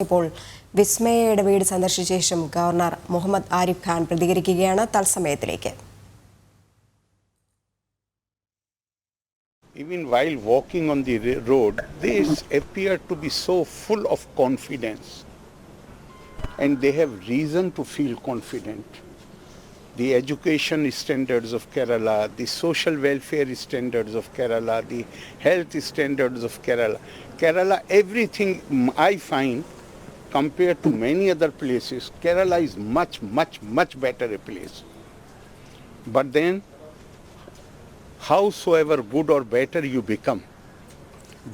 ഇപ്പോൾ വിസ്മയയുടെ വീട് സന്ദർശിച്ച ശേഷം ഗവർണർ മുഹമ്മദ് ആരിഫ് ഖാൻ പ്രതികരിക്കുകയാണ്. തത്സമയത്തിലേക്ക്. Even while walking on the road, they appear to be so full of confidence, and they have reason to feel confident. The education standards of Kerala, the social welfare standards of Kerala, the health standards of Kerala. Kerala, everything I find, compared to many other places, Kerala is much better a place. But then, howsoever good or better you become,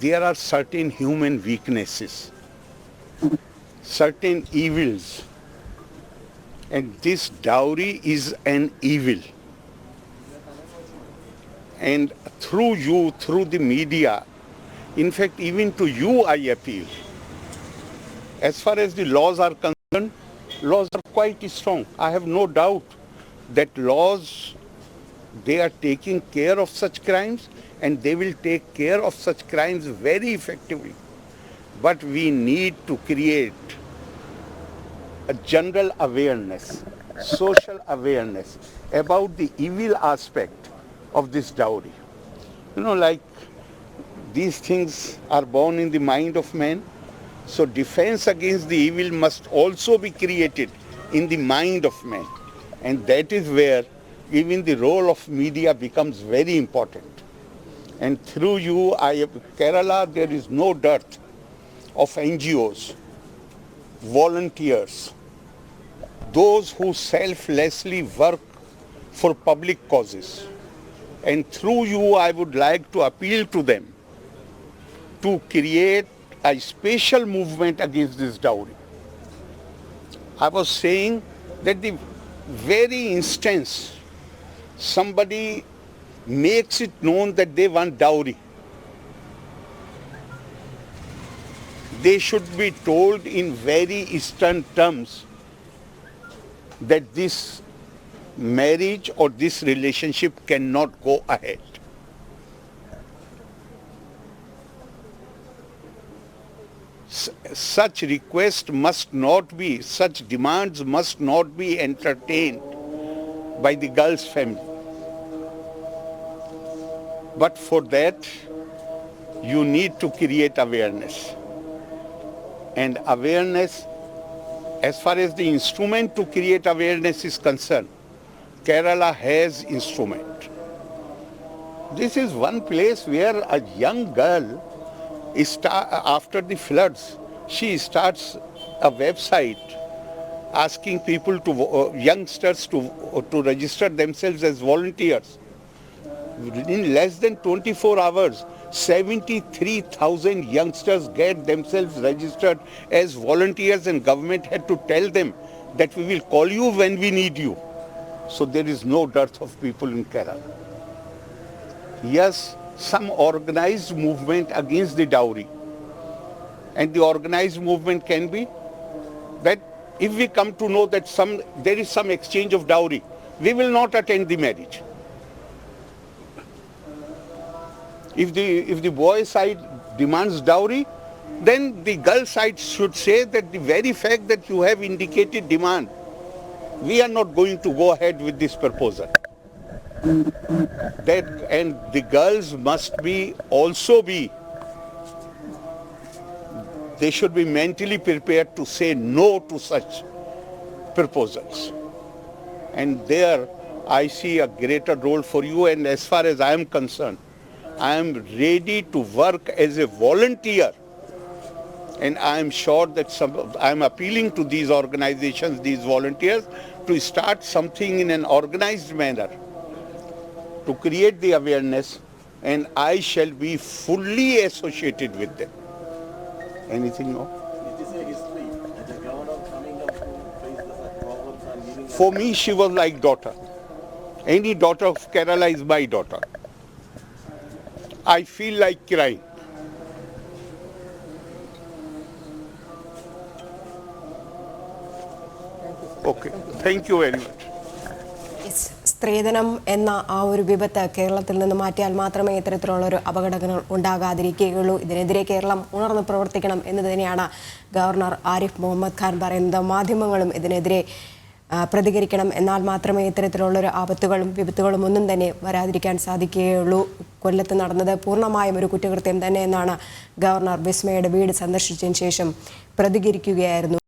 there are certain human weaknesses, certain evils. And this dowry is an evil. And through you, through the media, in fact, even to you I appeal. As far as the laws are concerned, laws are quite strong. I have no doubt that laws, they are taking care of such crimes, and they will take care of such crimes very effectively. But we need to create a general awareness, social awareness about the evil aspect of this dowry. You know, like these things are born in the mind of man. So defense against the evil must also be created in the mind of man. And that is where even the role of media becomes very important. And through you, Kerala, there is no dearth of NGOs, volunteers, those who selflessly work for public causes. And through you, I would like to appeal to them to create a special movement against this dowry. I was saying that the very instance somebody makes it known that they want dowry, they should be told in very stern terms that this marriage or this relationship cannot go ahead. Such requests must not be, such demands must not be entertained by the girl's family. But for that, you need to create awareness. And awareness, as far as the instrument to create awareness is concerned, Kerala has instrument. This is one place where a young girl, after the floods, she starts a website asking people to, youngsters to register themselves as volunteers. In less than 24 hours, 73,000 youngsters get themselves registered as volunteers, and government had to tell them that we will call you when we need you. So there is no dearth of people in Kerala. Yes, some organized movement against the dowry. And the organized movement can be that if we come to know that there is some exchange of dowry, we will not attend the marriage. If the boy side demands dowry, then the girl side should say that the very fact that you have indicated demand, we are not going to go ahead with this proposal. And the girls must they should be mentally prepared to say no to such proposals. And there I see a greater role for you, and as far as I am concerned, I am ready to work as a volunteer. And I am sure that I am appealing to these organizations, these volunteers, to start something in an organized manner to create the awareness, and I shall be fully associated with them. Anything more? It is a history. The governor coming up to face the problems and giving. For me, she was like daughter. Any daughter of Kerala is my daughter. I feel like crying. Okay. Thank you very much. സ്ത്രീധനം എന്ന ആ ഒരു വിപത്ത് കേരളത്തിൽ നിന്ന് മാറ്റിയാൽ മാത്രമേ ഇത്തരത്തിലുള്ള ഒരു അപകടങ്ങൾ ഉണ്ടാകാതിരിക്കുകയുള്ളൂ. ഇതിനെതിരെ കേരളം ഉണർന്ന് പ്രവർത്തിക്കണം എന്ന് തന്നെയാണ് ഗവർണർ ആരിഫ് മുഹമ്മദ് ഖാൻ പറയുന്നത്. മാധ്യമങ്ങളും ഇതിനെതിരെ പ്രതികരിക്കണം. എന്നാൽ മാത്രമേ ഇത്തരത്തിലുള്ളൊരു ആപത്തുകളും വിപത്തുകളും ഒന്നും തന്നെ വരാതിരിക്കാൻ സാധിക്കുകയുള്ളൂ. കൊല്ലത്ത് നടന്നത് പൂർണ്ണമായും ഒരു കുറ്റകൃത്യം തന്നെ എന്നാണ് ഗവർണർ വിസ്മയുടെ വീട് സന്ദർശിച്ചതിന് ശേഷം പ്രതികരിക്കുകയായിരുന്നു.